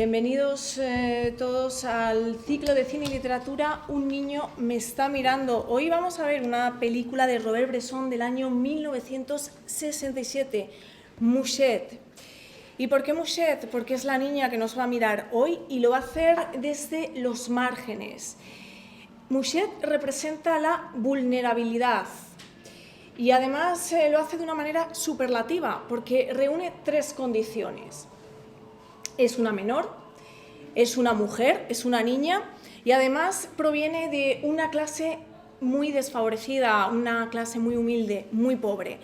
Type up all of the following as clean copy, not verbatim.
Bienvenidos todos al ciclo de cine y literatura Un niño me está mirando. Hoy vamos a ver una película de Robert Bresson del año 1967, Mouchette. ¿Y por qué Mouchette? Porque es la niña que nos va a mirar hoy y lo va a hacer desde los márgenes. Mouchette representa la vulnerabilidad y además lo hace de una manera superlativa porque reúne tres condiciones. Es una menor, es una mujer, es una niña y además proviene de una clase muy desfavorecida, una clase muy humilde, muy pobre.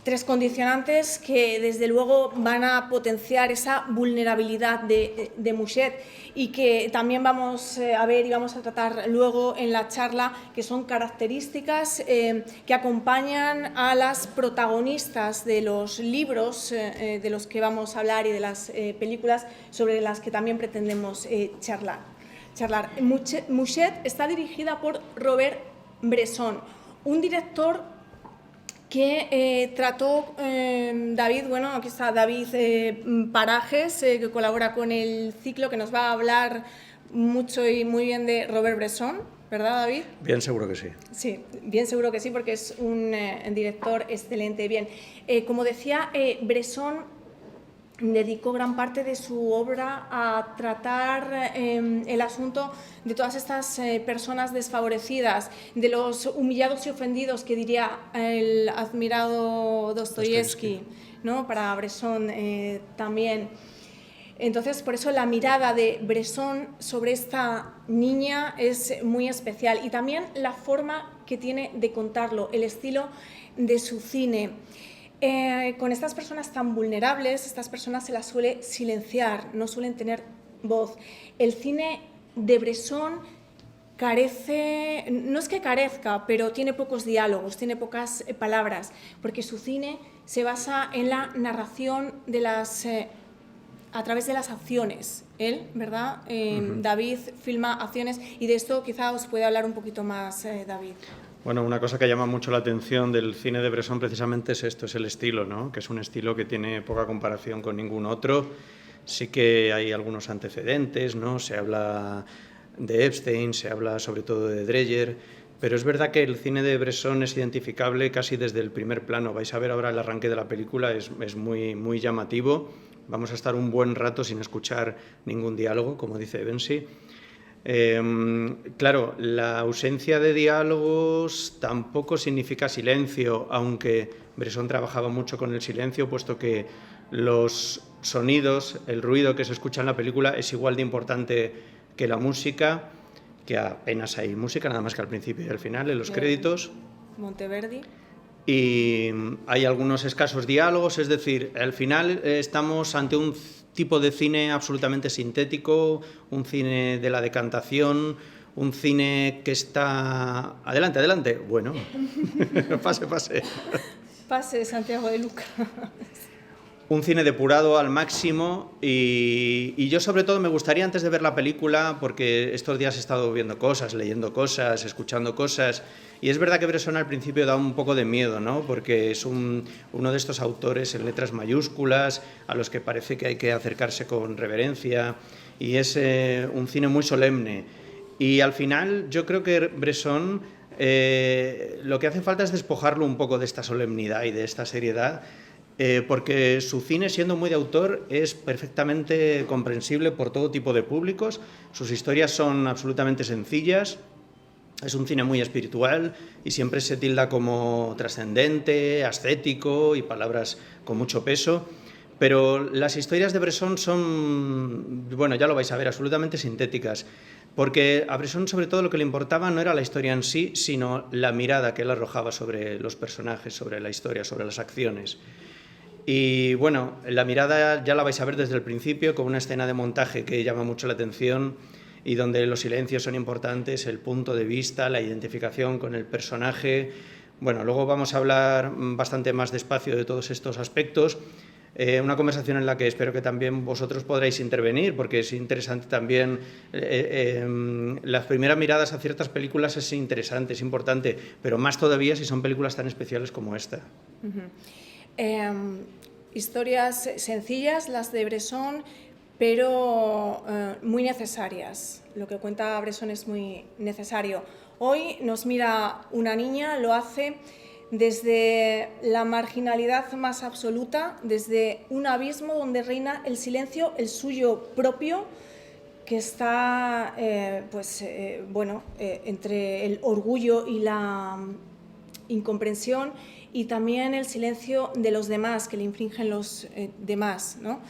Tres condicionantes que desde luego van a potenciar esa vulnerabilidad de Mouchette y que también vamos a ver y vamos a tratar luego en la charla, que son características que acompañan a las protagonistas de los libros de los que vamos a hablar y de las películas sobre las que también pretendemos charlar. Mouchette está dirigida por Robert Bresson, un director que trató David, bueno, aquí está David Parajes, que colabora con el ciclo, que nos va a hablar mucho y muy bien de Robert Bresson, ¿verdad, David? Bien, seguro que sí. Sí, bien seguro que sí, porque es un director excelente. Bien, como decía, Bresson dedicó gran parte de su obra a tratar el asunto de todas estas personas desfavorecidas, de los humillados y ofendidos, que diría el admirado Dostoyevsky, ¿no? Para Bresson también. Entonces, por eso la mirada de Bresson sobre esta niña es muy especial y también la forma que tiene de contarlo, el estilo de su cine. Con estas personas tan vulnerables, estas personas se las suele silenciar, no suelen tener voz. El cine de Bresson carece, no es que carezca, pero tiene pocos diálogos, tiene pocas palabras, porque su cine se basa en la narración de a través de las acciones. Él, ¿verdad? David filma acciones y de esto quizá os puede hablar un poquito más David. Bueno, una cosa que llama mucho la atención del cine de Bresson precisamente es esto, es el estilo, ¿no? Que es un estilo que tiene poca comparación con ningún otro. Sí que hay algunos antecedentes, ¿no? Se habla de Epstein, se habla sobre todo de Dreyer, pero es verdad que el cine de Bresson es identificable casi desde el primer plano. Vais a ver ahora el arranque de la película, es muy, muy llamativo. Vamos a estar un buen rato sin escuchar ningún diálogo, como dice Bensi. Claro, la ausencia de diálogos tampoco significa silencio, aunque Bresson trabajaba mucho con el silencio, puesto que los sonidos, el ruido que se escucha en la película es igual de importante que la música, que apenas hay música, nada más que al principio y al final, en los créditos. Monteverdi. Y hay algunos escasos diálogos, es decir, al final estamos ante un tipo de cine absolutamente sintético, un cine de la decantación, un cine que está... Adelante, adelante. Bueno, pase. Pase, Santiago de Luca. Un cine depurado al máximo y yo sobre todo me gustaría, antes de ver la película, porque estos días he estado viendo cosas, leyendo cosas, escuchando cosas, y es verdad que Bresson al principio da un poco de miedo, ¿no? Porque es uno de estos autores en letras mayúsculas a los que parece que hay que acercarse con reverencia, y es un cine muy solemne. Y al final yo creo que Bresson lo que hace falta es despojarlo un poco de esta solemnidad y de esta seriedad, porque su cine, siendo muy de autor, es perfectamente comprensible por todo tipo de públicos. Sus historias son absolutamente sencillas, es un cine muy espiritual y siempre se tilda como trascendente, ascético y palabras con mucho peso. Pero las historias de Bresson son, bueno, ya lo vais a ver, absolutamente sintéticas, porque a Bresson sobre todo lo que le importaba no era la historia en sí, sino la mirada que él arrojaba sobre los personajes, sobre la historia, sobre las acciones. Y bueno, la mirada ya la vais a ver desde el principio, con una escena de montaje que llama mucho la atención y donde los silencios son importantes, el punto de vista, la identificación con el personaje. Bueno, luego vamos a hablar bastante más despacio de todos estos aspectos. Una conversación en la que espero que también vosotros podréis intervenir, porque es interesante también. Las primeras miradas a ciertas películas es interesante, es importante, pero más todavía si son películas tan especiales como esta. Historias sencillas, las de Bresson, pero muy necesarias. Lo que cuenta Bresson es muy necesario. Hoy nos mira una niña, lo hace desde la marginalidad más absoluta, desde un abismo donde reina el silencio, el suyo propio, que está entre el orgullo y la incomprensión, y también el silencio de los demás, que le infringen los demás, ¿no?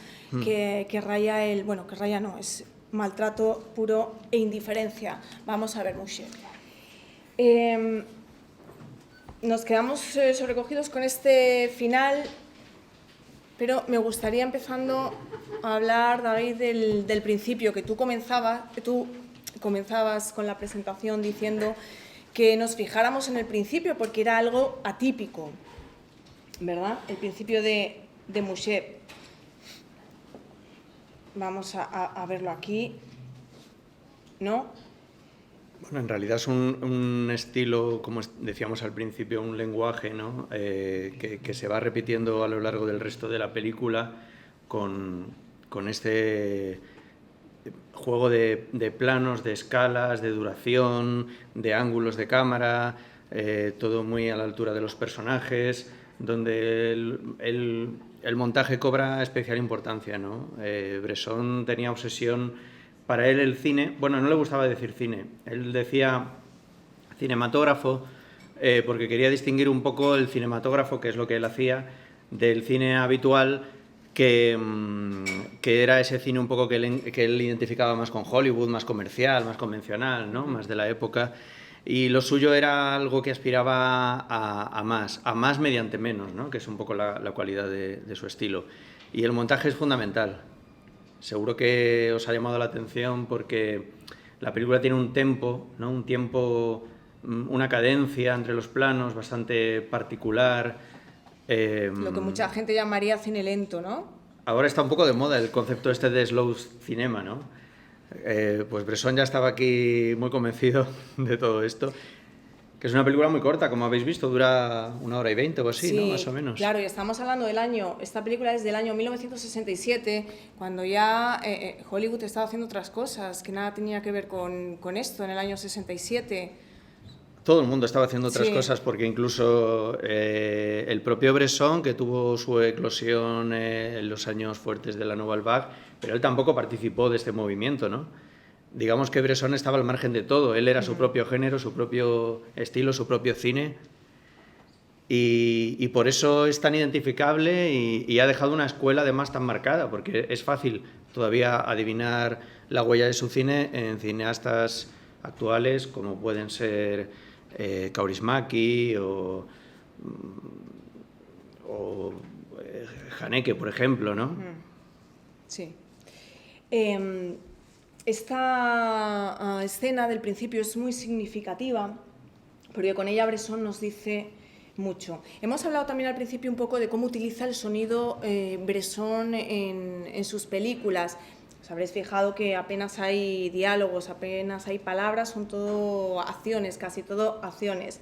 Que raya es maltrato puro e indiferencia. Vamos a ver Mouchet. Nos quedamos sobrecogidos con este final, pero me gustaría, empezando a hablar, David, del principio, que tú comenzabas con la presentación diciendo que nos fijáramos en el principio porque era algo atípico, ¿verdad? El principio de Mouchet. Vamos a verlo aquí, ¿no? Bueno, en realidad es un estilo, como decíamos al principio, un lenguaje, ¿no? Que se va repitiendo a lo largo del resto de la película con este juego de planos, de escalas, de duración, de ángulos de cámara, todo muy a la altura de los personajes, donde el montaje cobra especial importancia, ¿no? Bresson tenía obsesión. Para él el cine, bueno, no le gustaba decir cine, él decía cinematógrafo porque quería distinguir un poco el cinematógrafo, que es lo que él hacía, del cine habitual, que era ese cine un poco que él identificaba más con Hollywood, más comercial, más convencional, ¿no? Más de la época, y lo suyo era algo que aspiraba a más mediante menos, ¿no? Que es un poco la cualidad de su estilo. Y el montaje es fundamental. Seguro que os ha llamado la atención porque la película tiene un tempo, ¿no? Un tiempo, una cadencia entre los planos bastante particular. Lo que mucha gente llamaría cine lento, ¿no? Ahora está un poco de moda el concepto este de slow cinema, ¿no? Pues Bresson ya estaba aquí muy convencido de todo esto. Que es una película muy corta, como habéis visto, dura 1h20 o así, sí, ¿no? Más o menos. Claro, y estamos hablando del año, esta película es del año 1967, cuando ya Hollywood estaba haciendo otras cosas, que nada tenía que ver con esto, en el año 67. Todo el mundo estaba haciendo otras cosas, porque incluso el propio Bresson, que tuvo su eclosión en los años fuertes de la Nouvelle Vague, pero él tampoco participó de este movimiento, ¿no? Digamos que Bresson estaba al margen de todo, él era su propio género, su propio estilo, su propio cine, y por eso es tan identificable y ha dejado una escuela además tan marcada, porque es fácil todavía adivinar la huella de su cine en cineastas actuales como pueden ser Kaurismäki o Haneke, por ejemplo, ¿no? Sí. Esta escena del principio es muy significativa porque con ella Bresson nos dice mucho. Hemos hablado también al principio un poco de cómo utiliza el sonido Bresson en sus películas. Os habréis fijado que apenas hay diálogos, apenas hay palabras, son todo acciones, casi todo acciones.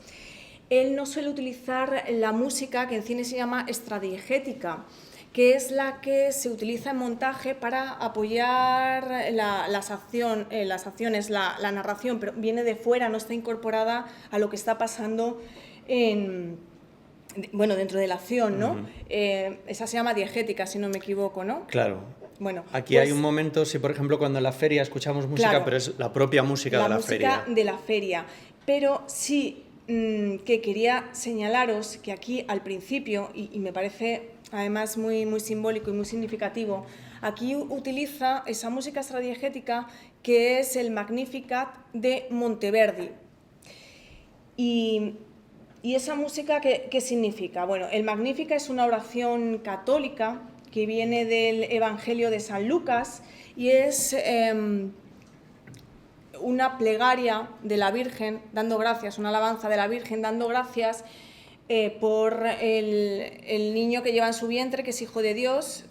Él no suele utilizar la música que en cine se llama extradiegética, que es la que se utiliza en montaje para apoyar las acciones, la narración, pero viene de fuera, no está incorporada a lo que está pasando dentro de la acción, ¿no? Esa se llama diegética, si no me equivoco, ¿no? Claro. Bueno, aquí hay un momento, sí, por ejemplo, cuando en la feria escuchamos música, claro, pero es la propia música de la feria. La música de la feria. Pero sí que quería señalaros que aquí al principio, y me parece además muy, muy simbólico y muy significativo, aquí utiliza esa música extradiegética que es el Magnificat de Monteverdi. Y esa música, ¿qué significa? Bueno, el Magnificat es una oración católica que viene del Evangelio de San Lucas y es una plegaria de la Virgen dando gracias, una alabanza de la Virgen dando gracias por el niño que lleva en su vientre, que es hijo de Dios.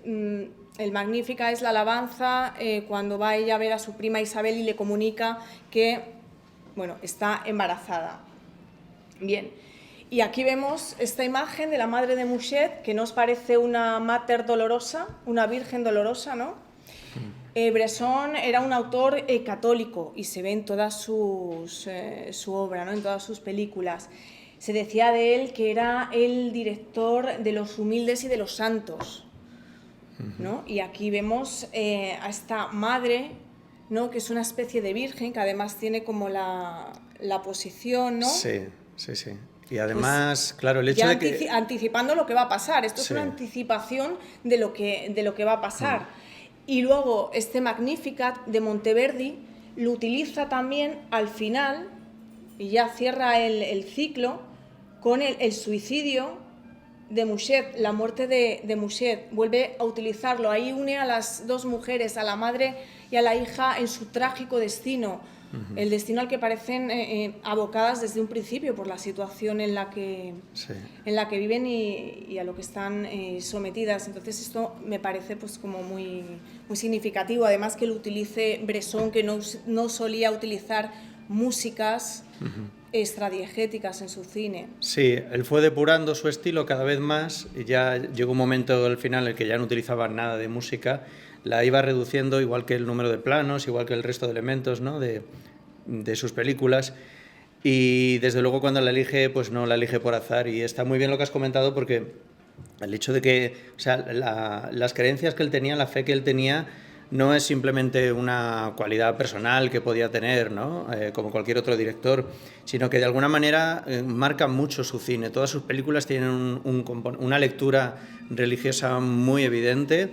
El Magnífica es la alabanza cuando va ella a ver a su prima Isabel y le comunica que, bueno, está embarazada. Bien, y aquí vemos esta imagen de la madre de Mouchet, que nos parece una mater dolorosa, una virgen dolorosa, ¿no? Bresson era un autor católico y se ve en toda su obra, ¿no? En todas sus películas. Se decía de él que era el director de los humildes y de los santos, ¿no? Y aquí vemos a esta madre, ¿no? Que es una especie de virgen, que además tiene como la posición, ¿no? Sí, sí, sí. Y además, pues, claro, el hecho ya de que... anticipando lo que va a pasar. Esto es una anticipación de lo que va a pasar. Y luego este Magnificat de Monteverdi lo utiliza también al final, y ya cierra el ciclo, con el suicidio de Mouchet, la muerte de Mouchet. Vuelve a utilizarlo. Ahí une a las dos mujeres, a la madre y a la hija, en su trágico destino. El destino al que parecen abocadas desde un principio por la situación en la que viven y a lo que están sometidas. Entonces esto me parece pues como muy significativo. Además que lo utilice Bresson, que no solía utilizar músicas extradiegéticas en su cine. Sí, él fue depurando su estilo cada vez más y ya llegó un momento al final en el que ya no utilizaba nada de música, la iba reduciendo, igual que el número de planos, igual que el resto de elementos, ¿no? de sus películas, y desde luego cuando la elige, pues no la elige por azar, y está muy bien lo que has comentado, porque el hecho de que, o sea, las creencias que él tenía, la fe que él tenía, no es simplemente una cualidad personal que podía tener, ¿no? Como cualquier otro director, sino que de alguna manera marca mucho su cine. Todas sus películas tienen una lectura religiosa muy evidente.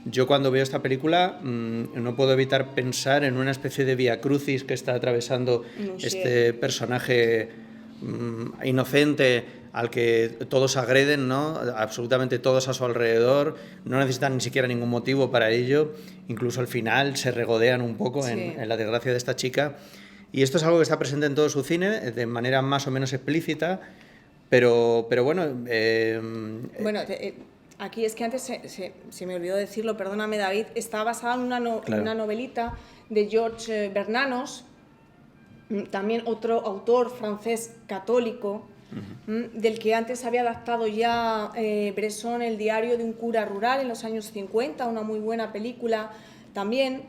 Yo cuando veo esta película no puedo evitar pensar en una especie de vía crucis que está atravesando este personaje inocente al que todos agreden, ¿no? Absolutamente todos a su alrededor, no necesitan ni siquiera ningún motivo para ello, incluso al final se regodean un poco en la desgracia de esta chica, y esto es algo que está presente en todo su cine de manera más o menos explícita, pero bueno... Aquí es que antes se me olvidó decirlo, perdóname David, está basada en una novelita de Georges Bernanos, también otro autor francés católico, del que antes había adaptado ya Bresson, El diario de un cura rural, en los años 50, una muy buena película también.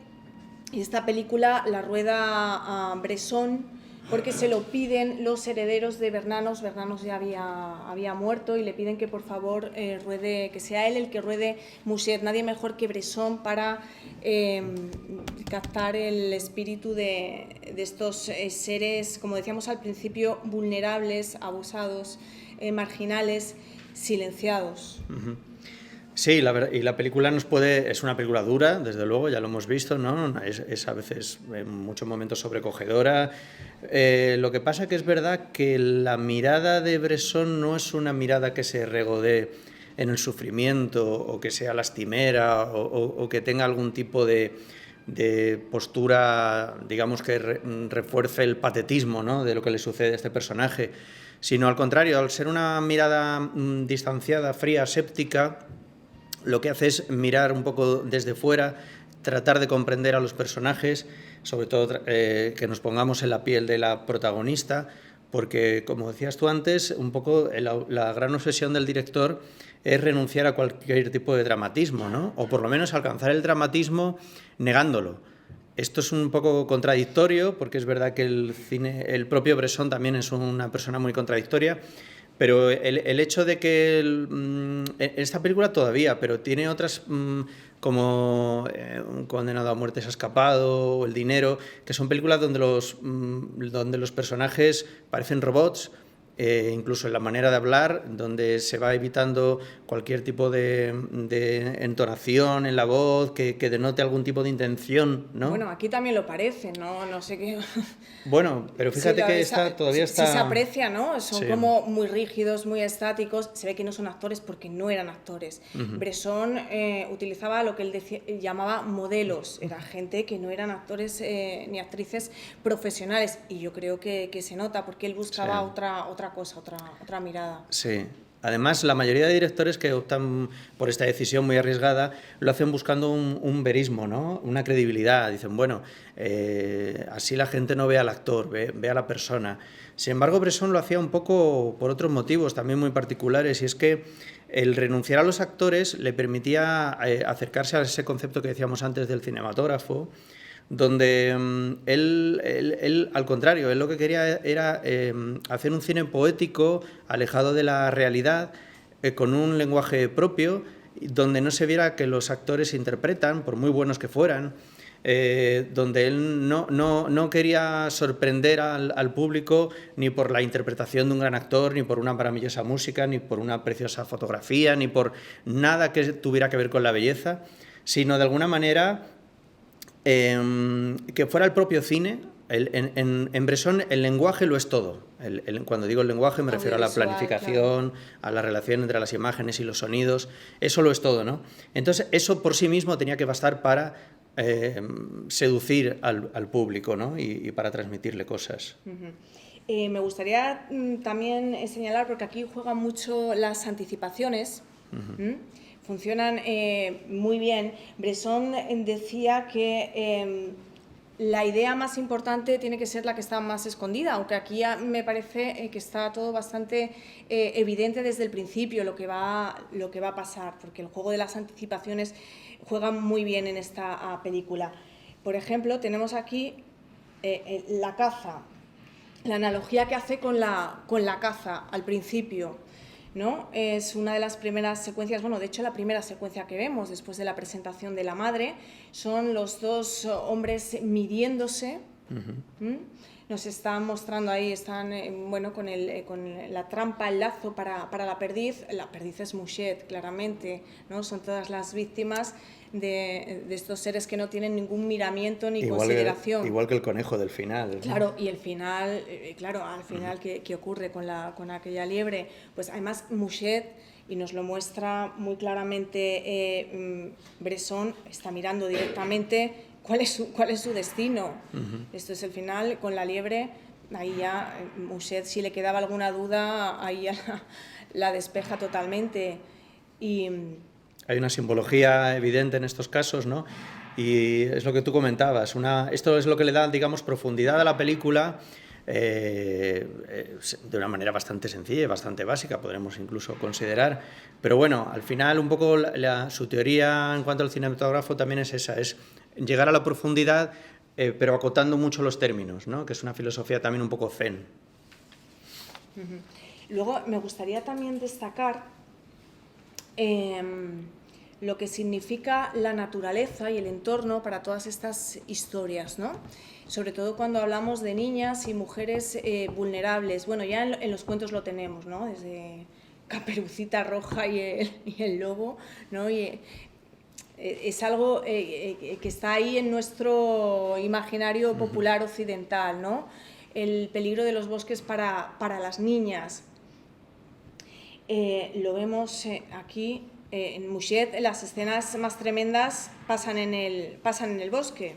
Y esta película la rueda a Bresson porque se lo piden los herederos de Bernanos. Bernanos ya había muerto y le piden que por favor ruede, que sea él el que ruede Mouchet. Nadie mejor que Bresson para captar el espíritu de estos seres, como decíamos al principio, vulnerables, abusados, marginales, silenciados. Sí, y la película es una película dura, desde luego, ya lo hemos visto, ¿no? Es a veces en muchos momentos sobrecogedora. Lo que pasa que es verdad que la mirada de Bresson no es una mirada que se regodee en el sufrimiento o que sea lastimera o que tenga algún tipo de postura, digamos, que refuerce el patetismo, ¿no? De lo que le sucede a este personaje, sino al contrario, al ser una mirada distanciada, fría, séptica, lo que hace es mirar un poco desde fuera, tratar de comprender a los personajes, sobre todo que nos pongamos en la piel de la protagonista, porque, como decías tú antes, un poco la gran obsesión del director es renunciar a cualquier tipo de dramatismo, ¿no? O por lo menos alcanzar el dramatismo negándolo. Esto es un poco contradictorio, porque es verdad que el propio Bresson también es una persona muy contradictoria, pero el hecho de que esta película todavía, pero tiene otras como Un condenado a muerte se ha escapado o El dinero, que son películas donde los personajes parecen robots, incluso en la manera de hablar, donde se va evitando cualquier tipo de entonación en la voz que denote algún tipo de intención, ¿no? Bueno, aquí también lo parece, no sé qué... Bueno, pero fíjate que todavía está... Sí se aprecia, ¿no? Son como muy rígidos, muy estáticos. Se ve que no son actores porque no eran actores. Bresson utilizaba lo que él llamaba modelos. Era gente que no eran actores ni actrices profesionales. Y yo creo que se nota porque él buscaba otra cosa, otra mirada. Sí. Además, la mayoría de directores que optan por esta decisión muy arriesgada lo hacen buscando un verismo, ¿no? Una credibilidad. Dicen, bueno, así la gente no ve al actor, ve a la persona. Sin embargo, Bresson lo hacía un poco por otros motivos también muy particulares, y es que el renunciar a los actores le permitía acercarse a ese concepto que decíamos antes del cinematógrafo, donde él, al contrario, él lo que quería era hacer un cine poético, alejado de la realidad, con un lenguaje propio, donde no se viera que los actores interpretan, por muy buenos que fueran, donde él no quería sorprender al público ni por la interpretación de un gran actor, ni por una maravillosa música, ni por una preciosa fotografía, ni por nada que tuviera que ver con la belleza, sino de alguna manera que fuera el propio cine. En Bresson el lenguaje lo es todo. Cuando digo el lenguaje me refiero a la planificación, claro, a la relación entre las imágenes y los sonidos. Eso lo es todo, ¿no? Entonces eso por sí mismo tenía que bastar para seducir al público, ¿no? y para transmitirle cosas. Me gustaría también señalar, porque aquí juegan mucho las anticipaciones. Funcionan muy bien. Bresson decía que la idea más importante tiene que ser la que está más escondida, aunque aquí me parece que está todo bastante evidente desde el principio lo que va a pasar, porque el juego de las anticipaciones juega muy bien en esta película. Por ejemplo, tenemos aquí la caza, la analogía que hace con la caza al principio, ¿no? Es una de las primeras secuencias, bueno, de hecho la primera secuencia que vemos después de la presentación de la madre, son los dos hombres midiéndose. Nos están mostrando ahí, están bueno, con la trampa, el lazo para la perdiz es Mouchet, claramente, ¿no? Son todas las víctimas de estos seres que no tienen ningún miramiento ni consideración. Igual que el conejo del final, ¿no? Claro, y el final, claro, al final, ¿qué ocurre con aquella liebre? Pues además Mouchet, y nos lo muestra muy claramente Bresson, está mirando directamente cuál es su destino. Esto es el final, con la liebre, ahí ya Mouchet, si le quedaba alguna duda, ahí ya la despeja totalmente. Y hay una simbología evidente en estos casos, ¿no? Y es lo que tú comentabas. Esto es lo que le da, digamos, profundidad a la película de una manera bastante sencilla y bastante básica, podremos incluso considerar. Pero bueno, al final un poco su teoría en cuanto al cinematógrafo también es esa, es llegar a la profundidad, pero acotando mucho los términos, ¿no? Que es una filosofía también un poco zen. Luego me gustaría también destacar lo que significa la naturaleza y el entorno para todas estas historias, ¿no? Sobre todo cuando hablamos de niñas y mujeres vulnerables. Bueno, ya en los cuentos lo tenemos, ¿no? Desde Caperucita Roja y el lobo, ¿no? Y es algo que está ahí en nuestro imaginario popular occidental, ¿no? El peligro de los bosques para las niñas. Lo vemos aquí en Mouchet, las escenas más tremendas pasan en el bosque.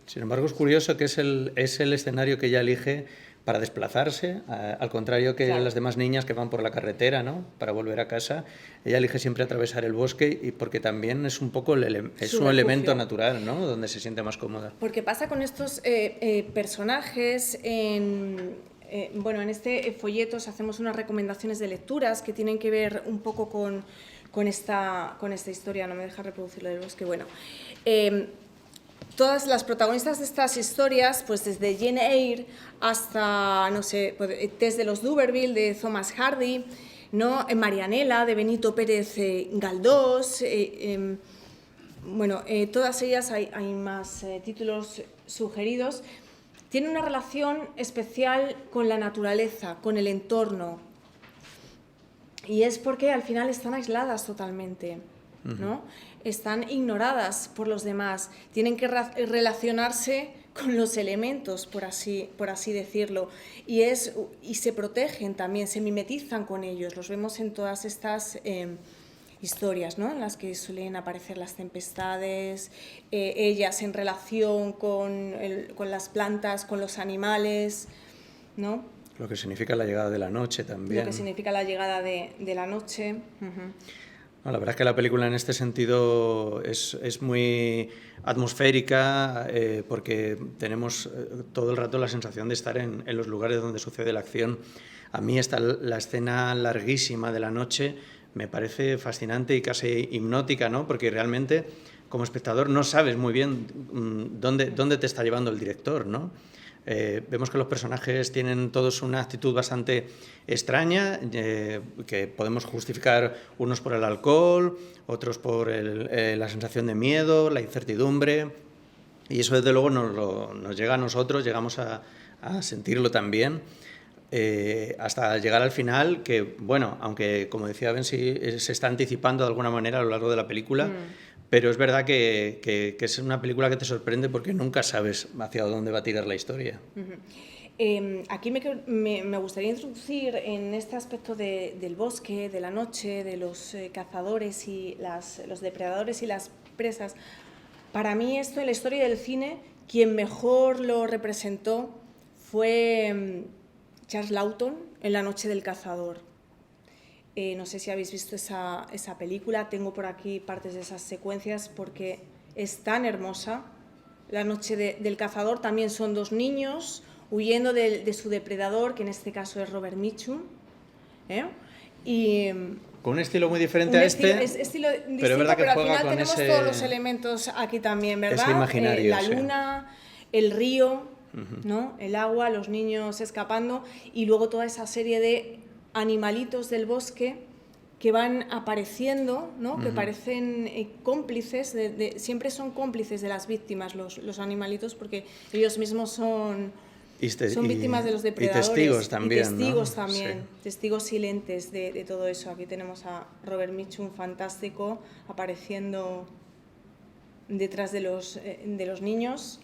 Sin embargo, es curioso que es el escenario que ella elige para desplazarse, al contrario que las demás niñas que van por la carretera, ¿no? Para volver a casa. Ella elige siempre atravesar el bosque, y porque también es un poco un elemento natural, ¿no? Donde se siente más cómoda. Porque pasa con estos personajes bueno, en este folleto os hacemos unas recomendaciones de lecturas que tienen que ver un poco con esta historia. No me deja reproducirlo del bosque. Bueno, todas las protagonistas de estas historias, pues desde Jane Eyre hasta, no sé, Tess de los D'Urberville, de Thomas Hardy, ¿no? Marianela, de Benito Pérez Galdós, bueno, todas ellas, hay más títulos sugeridos, tienen una relación especial con la naturaleza, con el entorno, y es porque al final están aisladas totalmente, ¿no? Están ignoradas por los demás, tienen que relacionarse con los elementos, por así decirlo, y se protegen también, se mimetizan con ellos. Los vemos en todas estas historias, ¿no? En las que suelen aparecer las tempestades, ellas en relación con las plantas, con los animales, ¿no? Lo que significa la llegada de la noche también. Lo que significa la llegada de la noche. No, la verdad es que la película en este sentido es muy atmosférica porque tenemos todo el rato la sensación de estar en los lugares donde sucede la acción. A mí la escena larguísima de la noche me parece fascinante y casi hipnótica, ¿no? Porque realmente como espectador no sabes muy bien dónde te está llevando el director, ¿no? Vemos que los personajes tienen todos una actitud bastante extraña, que podemos justificar unos por el alcohol, otros por la sensación de miedo, la incertidumbre, y eso desde luego nos llega a nosotros, llegamos a sentirlo también, hasta llegar al final, que bueno, aunque como decía Bensi, se está anticipando de alguna manera a lo largo de la película, pero es verdad que es una película que te sorprende porque nunca sabes hacia dónde va a tirar la historia. Aquí me gustaría introducir en este aspecto del bosque, de la noche, de los cazadores y los depredadores y las presas. Para mí esto en la historia del cine, quien mejor lo representó fue Charles Laughton en La noche del cazador. No sé si habéis visto esa película, tengo por aquí partes de esas secuencias porque es tan hermosa. La noche del cazador también son dos niños huyendo de su depredador, que en este caso es Robert Mitchum. Y con un estilo muy diferente a este, pero es verdad que pero juega al final con tenemos todos los elementos aquí también, ¿verdad? Ese imaginario, la luna, el río, ¿no? El agua, los niños escapando y luego toda esa serie de animalitos del bosque que van apareciendo, ¿no? Que parecen cómplices, siempre son cómplices de las víctimas los animalitos porque ellos mismos son víctimas de los depredadores. Y testigos también. Y testigos, ¿no? también, sí. testigos silentes de todo eso. Aquí tenemos a Robert Mitchum, fantástico, apareciendo detrás de los niños.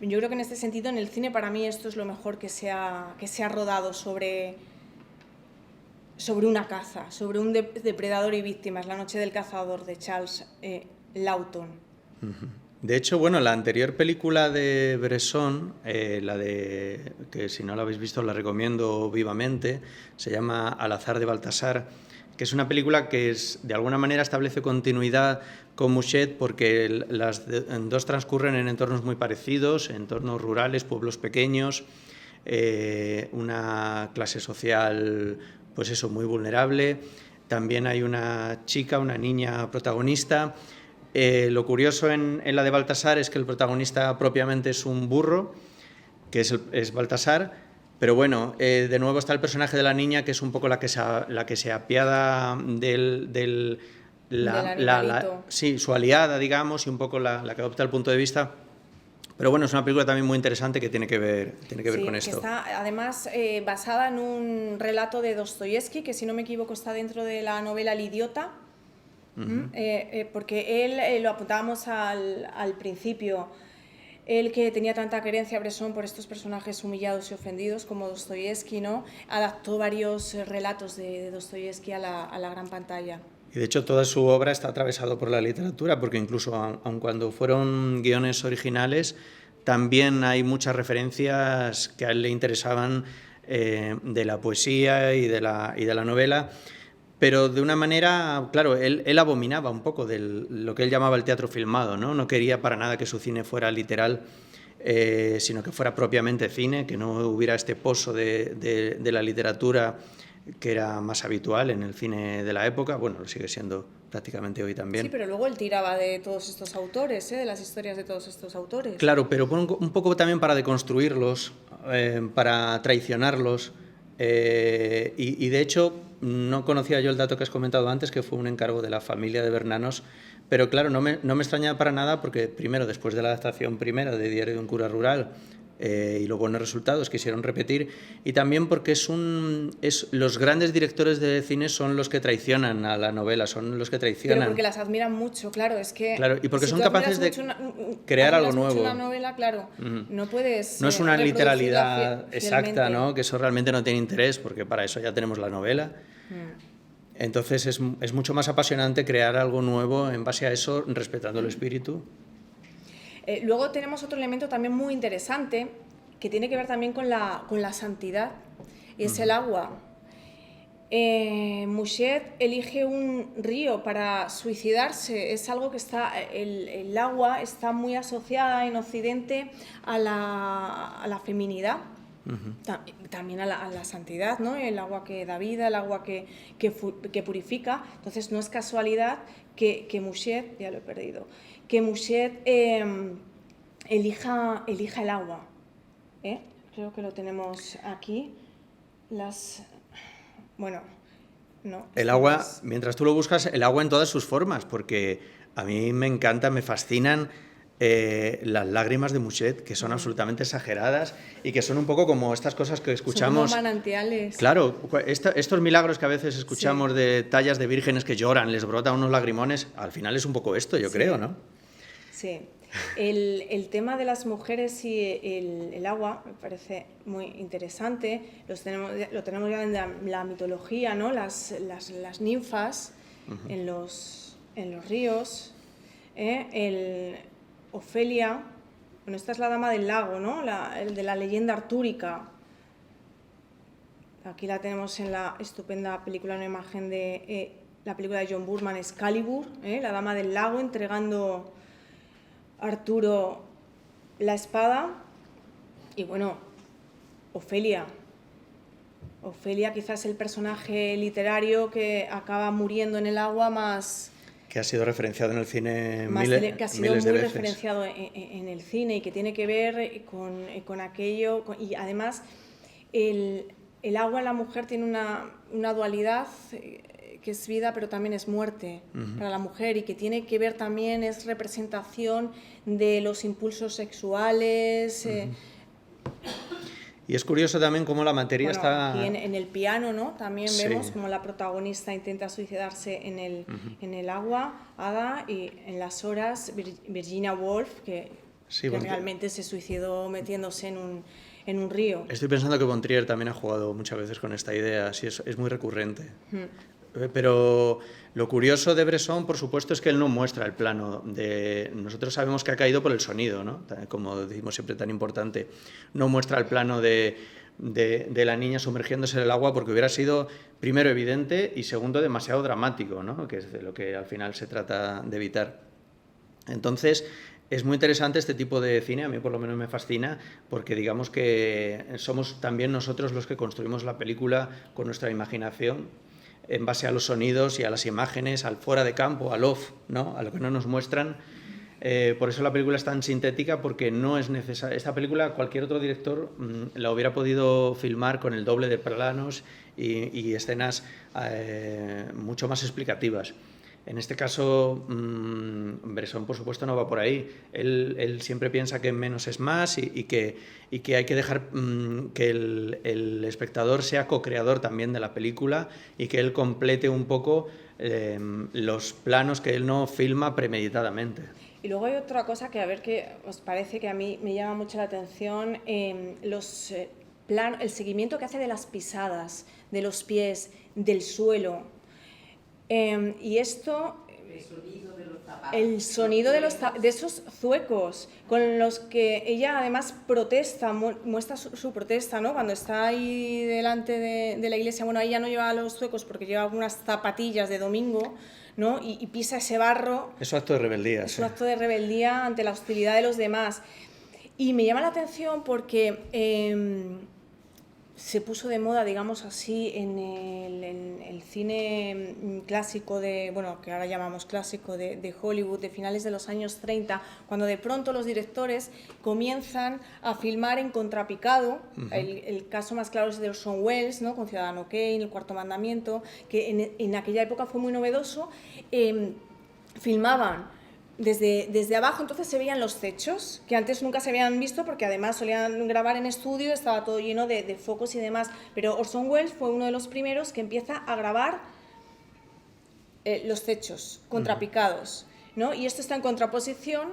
Yo creo que en este sentido, en el cine, para mí esto es lo mejor que se ha rodado sobre una caza, sobre un depredador y víctimas, La noche del cazador, de Charles Laughton. De hecho, bueno, la anterior película de Bresson, que si no la habéis visto la recomiendo vivamente, se llama Al azar de Baltasar, que es una película que de alguna manera establece continuidad con Mouchet porque las dos transcurren en entornos muy parecidos, entornos rurales, pueblos pequeños, una clase social pues eso, muy vulnerable. También hay una niña protagonista. Lo curioso en la de Baltasar es que el protagonista propiamente es un burro, que es Baltasar, pero bueno, de nuevo está el personaje de la niña, que es un poco la que se apiada del sí, su aliada, digamos, y un poco la que adopta el punto de vista. Pero bueno, es una película también muy interesante que tiene que ver con esto. Que está además basada en un relato de Dostoyevsky, que si no me equivoco está dentro de la novela El idiota, porque él, lo apuntábamos al principio, él que tenía tanta querencia a Bresson por estos personajes humillados y ofendidos como Dostoyevsky, ¿no? Adaptó varios relatos de Dostoyevsky a la gran pantalla. Y de hecho toda su obra está atravesada por la literatura, porque incluso aun cuando fueron guiones originales, también hay muchas referencias que a él le interesaban de la poesía y de la novela, pero de una manera, claro, él abominaba un poco de lo que él llamaba el teatro filmado, ¿no? No quería para nada que su cine fuera literal, sino que fuera propiamente cine, que no hubiera este pozo de la literatura que era más habitual en el cine de la época, bueno, lo sigue siendo prácticamente hoy también. Sí, pero luego él tiraba de todos estos autores, de las historias de todos estos autores. Claro, pero un poco también para deconstruirlos, para traicionarlos, y de hecho no conocía yo el dato que has comentado antes, que fue un encargo de la familia de Bernanos, pero claro, no me extraña para nada porque primero, después de la adaptación primera de Diario de un cura rural, y los buenos resultados quisieron repetir, y también porque los grandes directores de cine son los que traicionan a la novela, son los que traicionan. Pero porque las admiran mucho, claro, es que... Claro, y porque si son capaces de crear algo nuevo. Una novela, claro, no puedes... No es una literalidad exacta, ¿no? Que eso realmente no tiene interés, porque para eso ya tenemos la novela. Entonces es mucho más apasionante crear algo nuevo en base a eso, respetando el espíritu. Luego tenemos otro elemento también muy interesante que tiene que ver también con la santidad. es el agua. Mouchet elige un río para suicidarse. Es algo que el agua está muy asociada en Occidente a la feminidad, también a la santidad, ¿no? El agua que da vida, el agua que purifica. Entonces no es casualidad que Mouchet, ya lo he perdido, que Mouchet elija el agua. Creo que lo tenemos aquí. Bueno, no. El agua, mientras tú lo buscas, el agua en todas sus formas, porque a mí me encanta, me fascinan las lágrimas de Mouchet, que son absolutamente exageradas y que son un poco como estas cosas que escuchamos. Son como manantiales. Claro, estos milagros que a veces escuchamos de tallas de vírgenes que lloran, les brotan unos lagrimones, al final es un poco esto, yo creo, ¿no? Sí. El tema de las mujeres y el agua me parece muy interesante. Lo tenemos ya en la mitología, ¿no? Las ninfas en los ríos. Ofelia, bueno, esta es la dama del lago, ¿no? El de la leyenda artúrica. Aquí la tenemos en la estupenda película, una imagen de la película de John Boorman, Excalibur, la dama del lago entregando a Arturo la espada. Y bueno, Ofelia quizás es el personaje literario que acaba muriendo en el agua más... Que ha sido referenciado en el cine que ha sido muy referenciado en el cine y que tiene que ver con aquello. Y además, el agua en la mujer tiene una dualidad que es vida, pero también es muerte para la mujer, y que tiene que ver también, es representación de los impulsos sexuales. Y es curioso también cómo la materia está... Aquí en el piano, ¿no? También vemos como la protagonista intenta suicidarse en el agua, Ada, y en las horas Virginia Woolf, que realmente se suicidó metiéndose en un río. Estoy pensando que Von Trier también ha jugado muchas veces con esta idea, sí, es muy recurrente. Pero lo curioso de Bresson, por supuesto, es que él no muestra el plano de... Nosotros sabemos que ha caído por el sonido, ¿no? Como decimos siempre, tan importante. No muestra el plano de la niña sumergiéndose en el agua, porque hubiera sido, primero, evidente, y segundo, demasiado dramático, ¿no? Que es de lo que al final se trata de evitar. Entonces, es muy interesante este tipo de cine, a mí por lo menos me fascina, porque digamos que somos también nosotros los que construimos la película con nuestra imaginación, en base a los sonidos y a las imágenes, al fuera de campo, al off, ¿no? A lo que no nos muestran. Por eso la película es tan sintética, porque no es necesaria. Esta película cualquier otro director la hubiera podido filmar con el doble de planos y escenas mucho más explicativas. En este caso, Bresson, por supuesto, no va por ahí. Él siempre piensa que menos es más y que hay que dejar que el espectador sea co-creador también de la película y que él complete un poco los planos que él no filma premeditadamente. Y luego hay otra cosa que, a ver qué os parece, que a mí me llama mucho la atención, el seguimiento que hace de las pisadas, de los pies, del suelo. Y esto, el sonido de esos zuecos con los que ella además protesta, muestra su protesta, ¿no? Cuando está ahí delante de la iglesia, bueno, ella no lleva los zuecos porque lleva unas zapatillas de domingo, ¿no? Y pisa ese barro. Es un acto de rebeldía. Es un acto de rebeldía ante la hostilidad de los demás. Y me llama la atención porque se puso de moda, digamos así, en el cine clásico que ahora llamamos clásico de Hollywood, de finales de los años 30, cuando de pronto los directores comienzan a filmar en contrapicado. El caso más claro es de Orson Welles, ¿no? Con Ciudadano Kane, El Cuarto Mandamiento, que en aquella época fue muy novedoso. Filmaban desde abajo, entonces se veían los techos, que antes nunca se habían visto porque además solían grabar en estudio, estaba todo lleno de focos y demás, pero Orson Welles fue uno de los primeros que empieza a grabar los techos contrapicados, ¿no? Y esto está en contraposición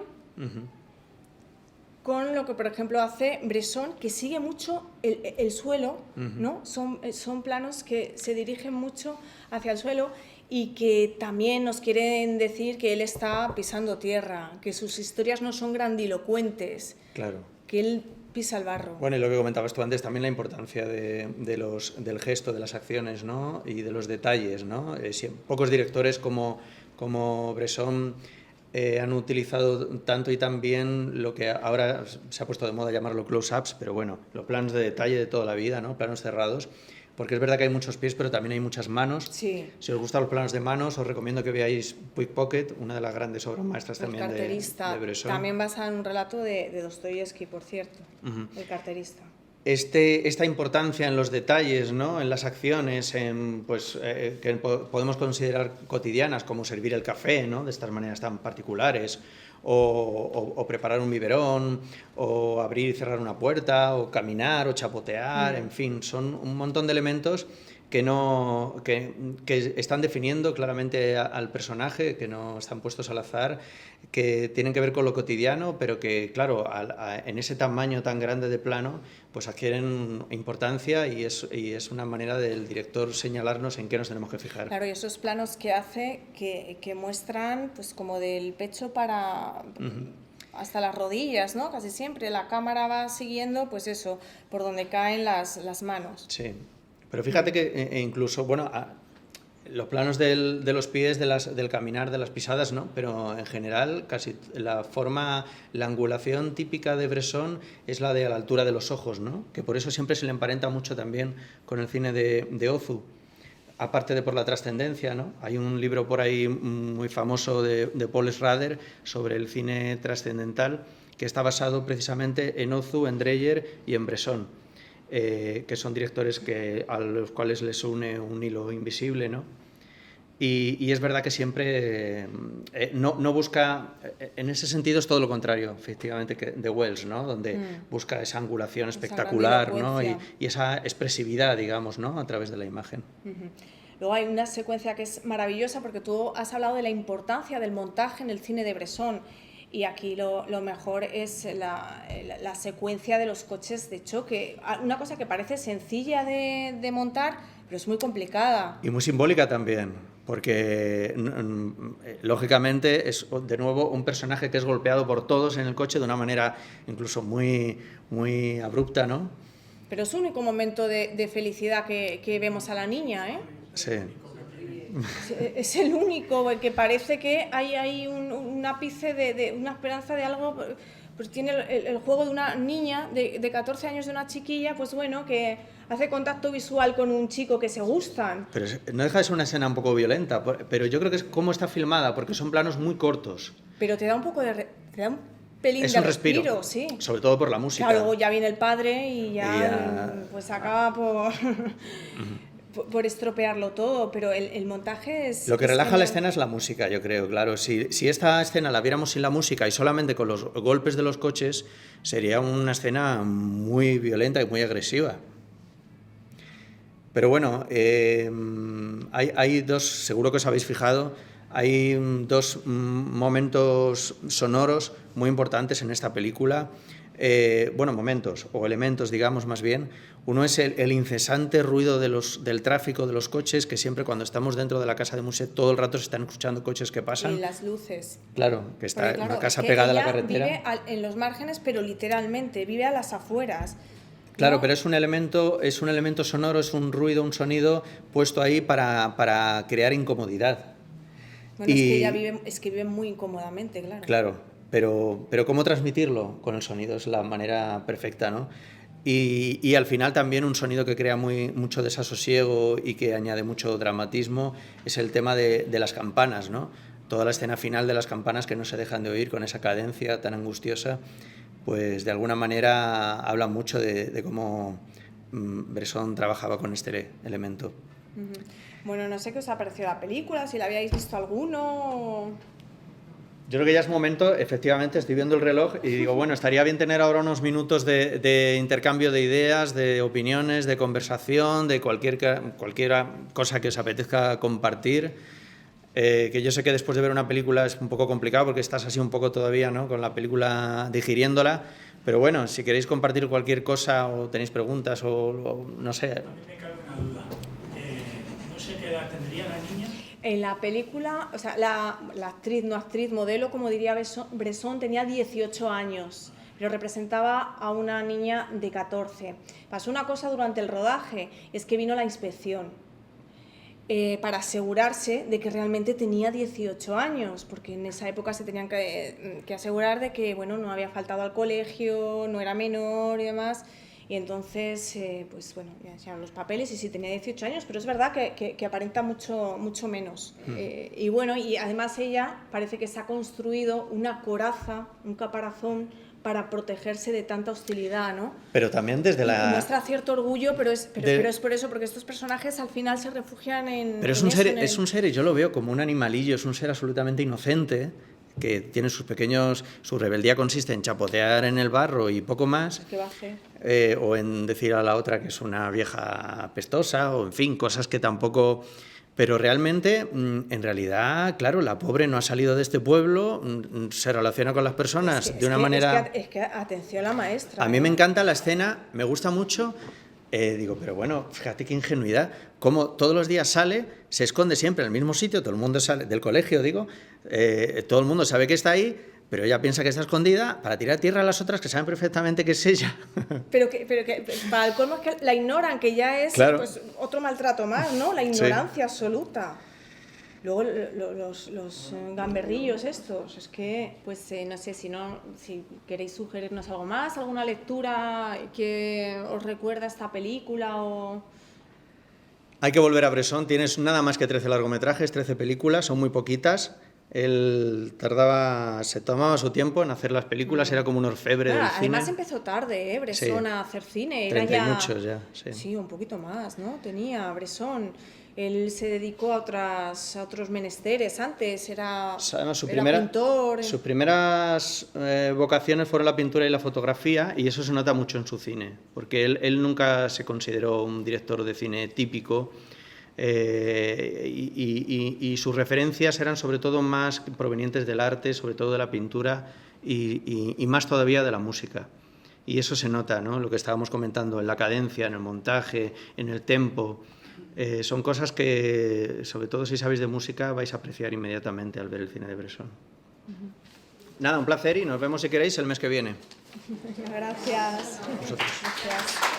con lo que, por ejemplo, hace Bresson, que sigue mucho el suelo, ¿no? Son planos que se dirigen mucho hacia el suelo y que también nos quieren decir que él está pisando tierra, que sus historias no son grandilocuentes, claro, que él pisa el barro. Bueno, y lo que comentabas tú antes, también la importancia del gesto, de las acciones, ¿no? Y de los detalles, ¿no? Pocos directores como Bresson han utilizado tanto y tan bien lo que ahora se ha puesto de moda llamarlo close-ups, pero bueno, los planos de detalle de toda la vida, ¿no? Planos cerrados, porque es verdad que hay muchos pies, pero también hay muchas manos. Sí. Si os gustan los planos de manos, os recomiendo que veáis Pickpocket, una de las grandes obras maestras también de Bresson. También basada en un relato de Dostoyevsky, por cierto, El carterista. Esta importancia en los detalles, ¿no? En las acciones, que podemos considerar cotidianas, como servir el café, ¿no? De estas maneras tan particulares, o preparar un biberón, o abrir y cerrar una puerta, o caminar, o chapotear, en fin, son un montón de elementos que están definiendo claramente al personaje, que no están puestos al azar, que tienen que ver con lo cotidiano, pero que, claro, en ese tamaño tan grande de plano, pues adquieren importancia y es una manera del director señalarnos en qué nos tenemos que fijar. Claro, y esos planos que hace que muestran pues como del pecho para... hasta las rodillas, ¿no? Casi siempre la cámara va siguiendo, pues eso, por donde caen las manos. Sí. Pero fíjate que incluso, bueno, los planos de los pies, del caminar, de las pisadas, ¿no? Pero en general, casi la angulación típica de Bresson es la de a la altura de los ojos, ¿no? Que por eso siempre se le emparenta mucho también con el cine de Ozu. Aparte de por la trascendencia, ¿no? Hay un libro por ahí muy famoso de Paul Schrader sobre el cine trascendental que está basado precisamente en Ozu, en Dreyer y en Bresson. Que son directores a los cuales les une un hilo invisible, ¿no? Y es verdad que siempre no busca, en ese sentido es todo lo contrario, efectivamente, que de Wells, ¿no? Donde busca esa angulación espectacular, ¿no? Y esa expresividad, digamos, ¿no? A través de la imagen. Luego hay una secuencia que es maravillosa porque tú has hablado de la importancia del montaje en el cine de Bresson. Y aquí lo mejor es la secuencia de los coches de choque. Una cosa que parece sencilla de montar, pero es muy complicada. Y muy simbólica también, porque lógicamente es de nuevo un personaje que es golpeado por todos en el coche de una manera incluso muy, muy abrupta, ¿no? Pero es el único momento de felicidad que vemos a la niña, ¿eh? Sí. Es el único que parece que hay un ápice de una esperanza de algo. Pues tiene el juego de una niña de 14 años, de una chiquilla, pues bueno, que hace contacto visual con un chico que se gustan. Pero no deja de ser una escena un poco violenta, pero yo creo que es cómo está filmada, porque son planos muy cortos. Pero te da un poco te da un pelín es de un respiro, sí. Sobre todo por la música. Claro, luego ya viene el padre y ya pues acaba por estropearlo todo, pero el montaje es... Lo que relaja la escena es la música, yo creo, claro. Si esta escena la viéramos sin la música y solamente con los golpes de los coches, sería una escena muy violenta y muy agresiva. Pero bueno, hay dos, seguro que os habéis fijado, hay dos momentos sonoros muy importantes en esta película. Momentos o elementos, digamos, más bien. Uno es el incesante ruido del tráfico de los coches, que siempre cuando estamos dentro de la casa de Musset todo el rato se están escuchando coches que pasan. Y las luces. Claro, que está una casa pegada a la carretera. Vive en los márgenes, pero literalmente, vive a las afueras. Claro, ¿no? Pero es un elemento sonoro, es un ruido, un sonido puesto ahí para crear incomodidad. Bueno, es que ella vive muy incómodamente, claro. Claro. Pero ¿cómo transmitirlo? Con el sonido es la manera perfecta, ¿no? Y al final también un sonido que crea mucho desasosiego y que añade mucho dramatismo es el tema de las campanas, ¿no? Toda la escena final de las campanas que no se dejan de oír con esa cadencia tan angustiosa, pues de alguna manera habla mucho de cómo Bresson trabajaba con este elemento. Bueno, no sé qué os ha parecido la película, si la habíais visto alguno... Yo creo que ya es momento, efectivamente, estoy viendo el reloj y digo, bueno, estaría bien tener ahora unos minutos de intercambio de ideas, de opiniones, de conversación, de cualquier cosa que os apetezca compartir. Que yo sé que después de ver una película es un poco complicado porque estás así un poco todavía, ¿no?, con la película digiriéndola, pero bueno, si queréis compartir cualquier cosa o tenéis preguntas o no sé. A mí me cabe una duda. No sé qué edad tendría la niña. En la película, o sea, la actriz, modelo, como diría Bresson, tenía 18 años. pero representaba a una niña de 14. Pasó una cosa durante el rodaje, es que vino la inspección para asegurarse de que realmente tenía 18 años, porque en esa época se tenían que asegurar de que bueno, no había faltado al colegio, no era menor y demás. Y entonces, pues bueno, ya enseñaron los papeles y sí tenía 18 años, pero es verdad que aparenta mucho menos. Y bueno, y además ella parece que se ha construido una coraza, un caparazón para protegerse de tanta hostilidad, ¿no? Pero también desde la... Muestra cierto orgullo, pero es por eso, porque estos personajes al final se refugian en... Pero es un ser, y yo lo veo como un animalillo, es un ser absolutamente inocente, que tiene su rebeldía consiste en chapotear en el barro y poco más, ¿Qué va a hacer? O en decir a la otra que es una vieja apestosa, o en fin, cosas que tampoco... Pero realmente, en realidad, claro, la pobre no ha salido de este pueblo, se relaciona con las personas de una manera... Es que atención a la maestra. A mí me encanta la escena, me gusta mucho... digo, pero bueno, fíjate qué ingenuidad, como todos los días sale, se esconde siempre en el mismo sitio, todo el mundo sale del colegio, digo, todo el mundo sabe que está ahí, pero ella piensa que está escondida para tirar tierra a las otras que saben perfectamente que es ella. Pero que para el colmo es que la ignoran, que ya es Claro. pues, otro maltrato más, ¿no? La ignorancia absoluta. Luego los gamberrillos estos, es que, pues no sé, si queréis sugerirnos algo más, alguna lectura que os recuerda esta película o... Hay que volver a Bresson, tienes nada más que 13 largometrajes, 13 películas, son muy poquitas. Él se tomaba su tiempo en hacer las películas, era como un orfebre del cine. Además empezó tarde, Bresson, Sí. a hacer cine. 30 Era y muchos ya, sí. Sí, un poquito más, ¿no? Tenía Bresson. Él se dedicó a otros menesteres. Antes era pintor. Sus primeras vocaciones fueron la pintura y la fotografía, y eso se nota mucho en su cine, porque él nunca se consideró un director de cine típico, y sus referencias eran sobre todo más provenientes del arte, sobre todo de la pintura y más todavía de la música. Y eso se nota, ¿no? Lo que estábamos comentando, en la cadencia, en el montaje, en el tempo. Son cosas que, sobre todo si sabéis de música, vais a apreciar inmediatamente al ver el cine de Bresson. Nada, un placer y nos vemos si queréis el mes que viene. Gracias. Vosotros. Gracias.